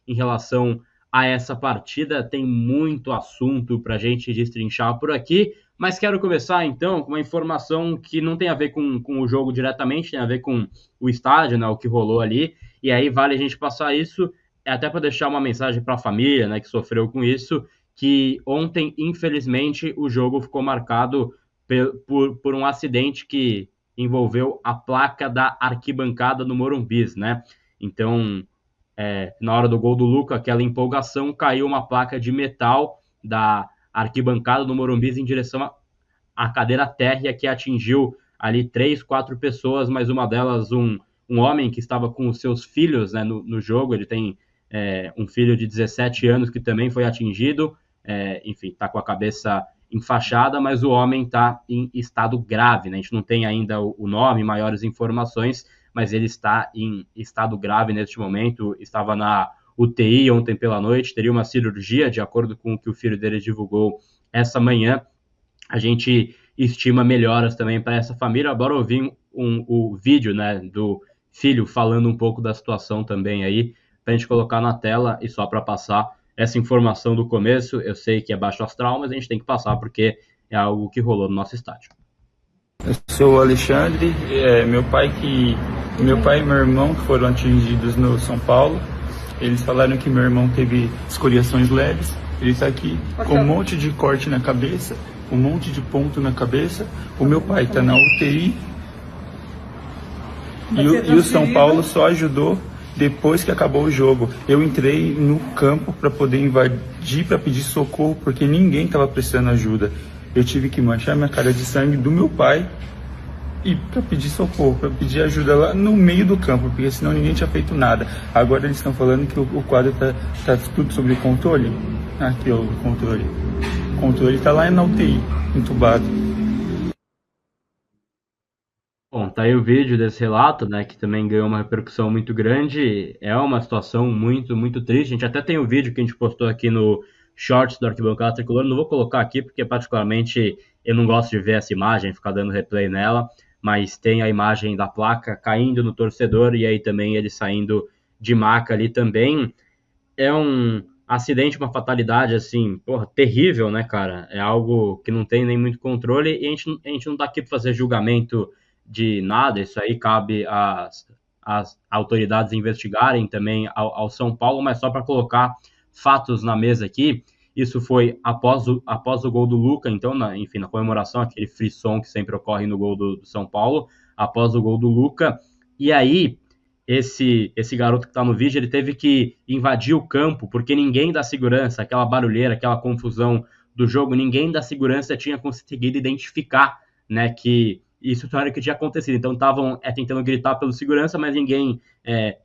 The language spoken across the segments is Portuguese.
em relação a essa partida. Tem muito assunto para a gente destrinchar por aqui, mas quero começar então com uma informação que não tem a ver com o jogo diretamente, tem a ver com o estádio, né, o que rolou ali, e aí vale a gente passar isso, até para deixar uma mensagem para a família, né, que sofreu com isso, que ontem, infelizmente, o jogo ficou marcado por um acidente que envolveu a placa da arquibancada no Morumbis, né? Então, na hora do gol do Luca, aquela empolgação, caiu uma placa de metal da arquibancada do Morumbis em direção à cadeira térrea, que atingiu ali 3, 4 pessoas, mas uma delas um homem que estava com os seus filhos, né, no jogo. Ele tem um filho de 17 anos que também foi atingido, enfim, está com a cabeça enfaixada, mas o homem está em estado grave, né? A gente não tem ainda o nome, maiores informações, mas ele está em estado grave neste momento, estava na UTI ontem pela noite, teria uma cirurgia, de acordo com o que o filho dele divulgou essa manhã. A gente estima melhoras também para essa família. Agora ouvir o vídeo, né, do filho falando um pouco da situação também aí, para a gente colocar na tela, e só para passar essa informação do começo. Eu sei que é baixo astral, mas a gente tem que passar porque é algo que rolou no nosso estádio. Eu sou o Alexandre, meu pai e meu irmão que foram atingidos no São Paulo. Eles falaram que meu irmão teve escoriações leves. Ele está aqui com um monte de corte na cabeça, um monte de ponto na cabeça. O meu pai está na UTI e o São Paulo só ajudou depois que acabou o jogo. Eu entrei no campo para poder invadir, para pedir socorro, porque ninguém estava prestando ajuda. Eu tive que manchar minha cara de sangue do meu pai e para pedir socorro, para pedir ajuda lá no meio do campo, porque senão ninguém tinha feito nada. Agora eles estão falando que o quadro tá tudo sob controle. Aqui ó, o controle. O controle está lá na UTI, entubado. Bom, tá aí o vídeo desse relato, né, que também ganhou uma repercussão muito grande. É uma situação muito, muito triste. A gente até tem o vídeo que a gente postou aqui no Shorts do Arquibancada Tricolor. Não vou colocar aqui porque, particularmente, eu não gosto de ver essa imagem, ficar dando replay nela, mas tem a imagem da placa caindo no torcedor e aí também ele saindo de maca ali também. É um acidente, uma fatalidade, assim, porra, terrível, né, cara? É algo que não tem nem muito controle e a gente não tá aqui para fazer julgamento de nada. Isso aí cabe às autoridades investigarem também ao São Paulo, mas só para colocar fatos na mesa aqui. Isso foi após o gol do Luca, então, enfim, na comemoração, aquele frisson que sempre ocorre no gol do São Paulo, após o gol do Luca. E aí, esse garoto que está no vídeo, ele teve que invadir o campo, porque ninguém da segurança, aquela barulheira, aquela confusão do jogo, ninguém da segurança tinha conseguido identificar, né, que isso era o que tinha acontecido. Então estavam tentando gritar pelo segurança, mas ninguém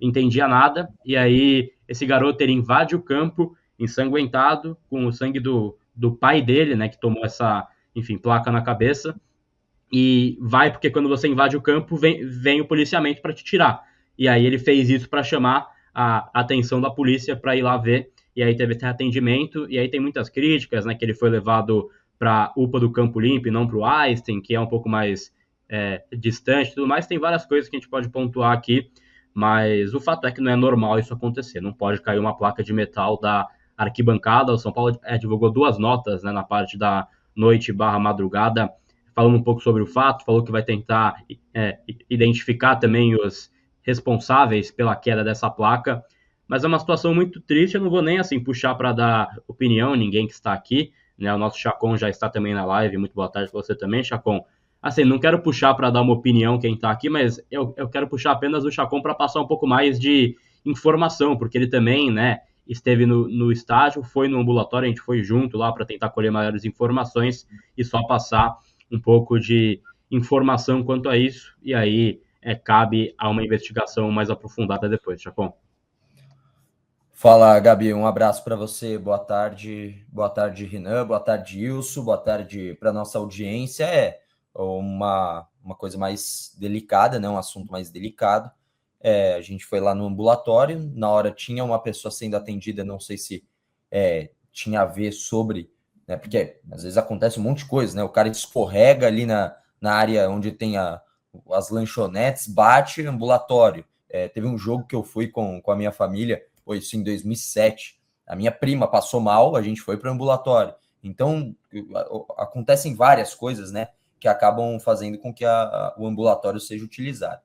entendia nada. E aí esse garoto, ele invade o campo ensanguentado, com o sangue do pai dele, né, que tomou essa, enfim, placa na cabeça, e vai porque quando você invade o campo, vem o policiamento para te tirar. E aí ele fez isso para chamar a atenção da polícia para ir lá ver, e aí teve esse atendimento, e aí tem muitas críticas, né, que ele foi levado para UPA do Campo Limpo e não para o Einstein, que é um pouco mais distante e tudo mais. Tem várias coisas que a gente pode pontuar aqui, mas o fato é que não é normal isso acontecer. Não pode cair uma placa de metal da arquibancada. O São Paulo divulgou 2 notas, né, na parte da noite/madrugada, falando um pouco sobre o fato, falou que vai tentar identificar também os responsáveis pela queda dessa placa, mas é uma situação muito triste. Eu não vou nem assim puxar para dar opinião, ninguém que está aqui, né? O nosso Chacon já está também na live. Muito boa tarde para você também, Chacon. Assim, não quero puxar para dar uma opinião quem está aqui, mas eu quero puxar apenas o Chacon para passar um pouco mais de informação, porque ele também, né, esteve no estádio, foi no ambulatório, a gente foi junto lá para tentar colher maiores informações e só passar um pouco de informação quanto a isso, e aí cabe a uma investigação mais aprofundada depois, Chacon. Fala, Gabi, um abraço para você, boa tarde, Renan, boa tarde, Ilso, boa tarde para nossa audiência. Uma coisa mais delicada, né? Um assunto mais delicado. A gente foi lá no ambulatório, na hora tinha uma pessoa sendo atendida, não sei se tinha a ver sobre, né? Porque às vezes acontece um monte de coisa, né? O cara escorrega ali na área onde tem as lanchonetes, bate ambulatório. Teve um jogo que eu fui com a minha família, isso em 2007. A minha prima passou mal, a gente foi para o ambulatório. Então, acontecem várias coisas, né, que acabam fazendo com que o ambulatório seja utilizado.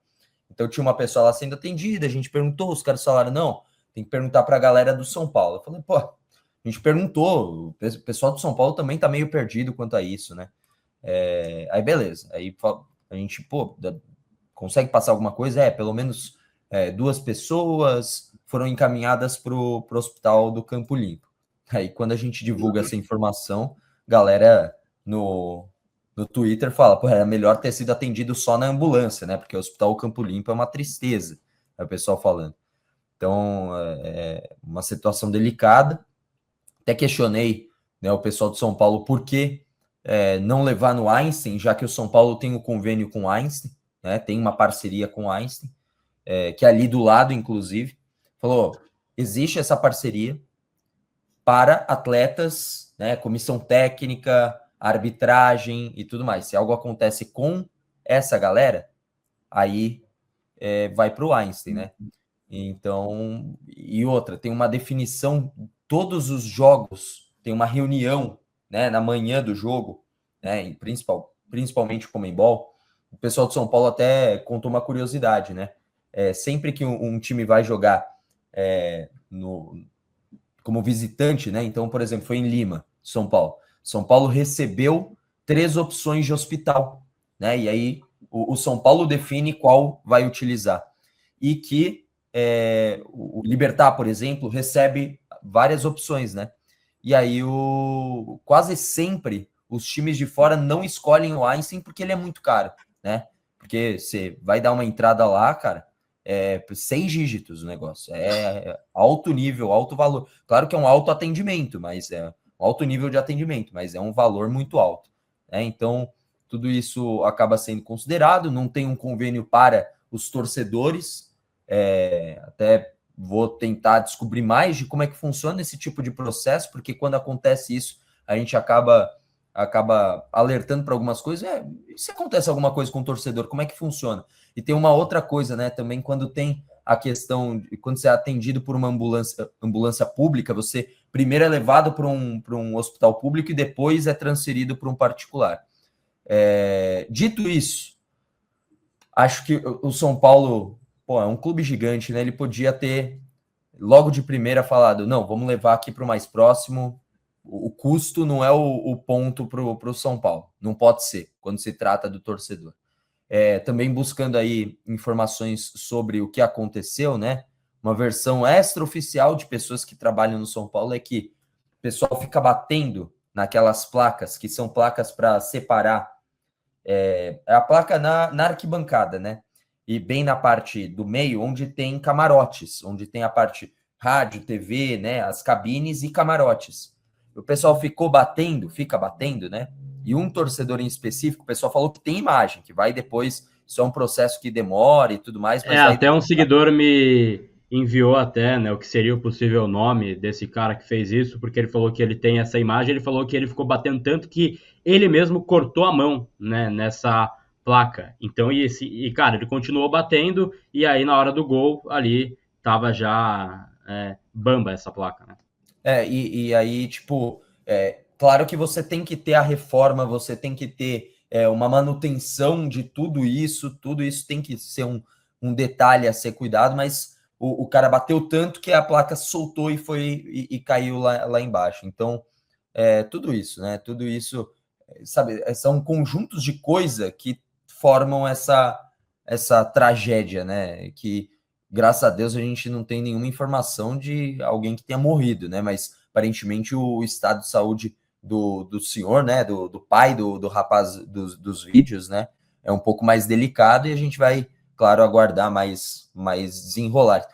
Então, tinha uma pessoa lá sendo atendida, a gente perguntou, os caras falaram, não, tem que perguntar para a galera do São Paulo. Eu falei, pô, a gente perguntou, o pessoal do São Paulo também tá meio perdido quanto a isso, né? Aí, beleza. Aí a gente, pô, consegue passar alguma coisa? Pelo menos 2 pessoas foram encaminhadas para o hospital do Campo Limpo. Aí, quando a gente divulga essa informação, galera no Twitter fala, pô, era melhor ter sido atendido só na ambulância, né? Porque o Hospital Campo Limpo é uma tristeza, é o pessoal falando. Então, é uma situação delicada. Até questionei, né, o pessoal de São Paulo por que não levar no Einstein, já que o São Paulo tem um convênio com o Einstein, né? Tem uma parceria com o Einstein, que é ali do lado, inclusive. Falou, existe essa parceria para atletas, né, comissão técnica, arbitragem e tudo mais. Se algo acontece com essa galera, aí vai para o Einstein, né? Então, e outra, tem uma definição, todos os jogos, tem uma reunião, né, na manhã do jogo, né, principalmente o Conmebol. O pessoal de São Paulo até contou uma curiosidade, né? Sempre que um time vai jogar como visitante, né? Então, por exemplo, foi em Lima, São Paulo. São Paulo recebeu 3 opções de hospital, né? E aí o São Paulo define qual vai utilizar. E que o Libertad, por exemplo, recebe várias opções, né? E aí quase sempre os times de fora não escolhem o Einstein porque ele é muito caro, né? Porque você vai dar uma entrada lá, cara, 6 dígitos o negócio. Alto nível, alto valor. Claro que é um alto atendimento, mas um alto nível de atendimento, mas é um valor muito alto, né? Então, tudo isso acaba sendo considerado. Não tem um convênio para os torcedores. Até vou tentar descobrir mais de como é que funciona esse tipo de processo, porque quando acontece isso, a gente acaba alertando para algumas coisas. Se acontece alguma coisa com o torcedor, como é que funciona? E tem uma outra coisa, né? Também quando tem a questão de quando você é atendido por uma ambulância pública, você primeiro é levado para um hospital público e depois é transferido para um particular. Dito isso, acho que o São Paulo, é um clube gigante, né? Ele podia ter logo de primeira falado, não, vamos levar aqui para o mais próximo. O custo não é o ponto para o São Paulo. Não pode ser, quando se trata do torcedor. Também buscando aí informações sobre o que aconteceu, né? Uma versão extraoficial de pessoas que trabalham no São Paulo é que o pessoal fica batendo naquelas placas, que são placas para separar a placa na arquibancada, né? E bem na parte do meio, onde tem camarotes, onde tem a parte rádio, TV, né? As cabines e camarotes. O pessoal fica batendo, né? E um torcedor em específico, o pessoal falou que tem imagem, que vai depois, isso é um processo que demora e tudo mais. Mas até um seguidor me enviou até, né, o que seria o possível nome desse cara que fez isso, porque ele falou que ele tem essa imagem, ele falou que ele ficou batendo tanto que ele mesmo cortou a mão, né, nessa placa. Então, cara, ele continuou batendo e aí na hora do gol ali tava já bamba essa placa, né? E aí, tipo, claro que você tem que ter a reforma, você tem que ter uma manutenção de tudo isso tem que ser um detalhe a ser cuidado, mas o cara bateu tanto que a placa soltou e caiu lá embaixo. Então, tudo isso, né? Tudo isso, sabe, são conjuntos de coisa que formam essa tragédia, né? Que, graças a Deus, a gente não tem nenhuma informação de alguém que tenha morrido, né? Mas, aparentemente, o estado de saúde do senhor, né? Do pai do rapaz dos vídeos, né? É um pouco mais delicado e a gente vai, claro, aguardar mais desenrolar.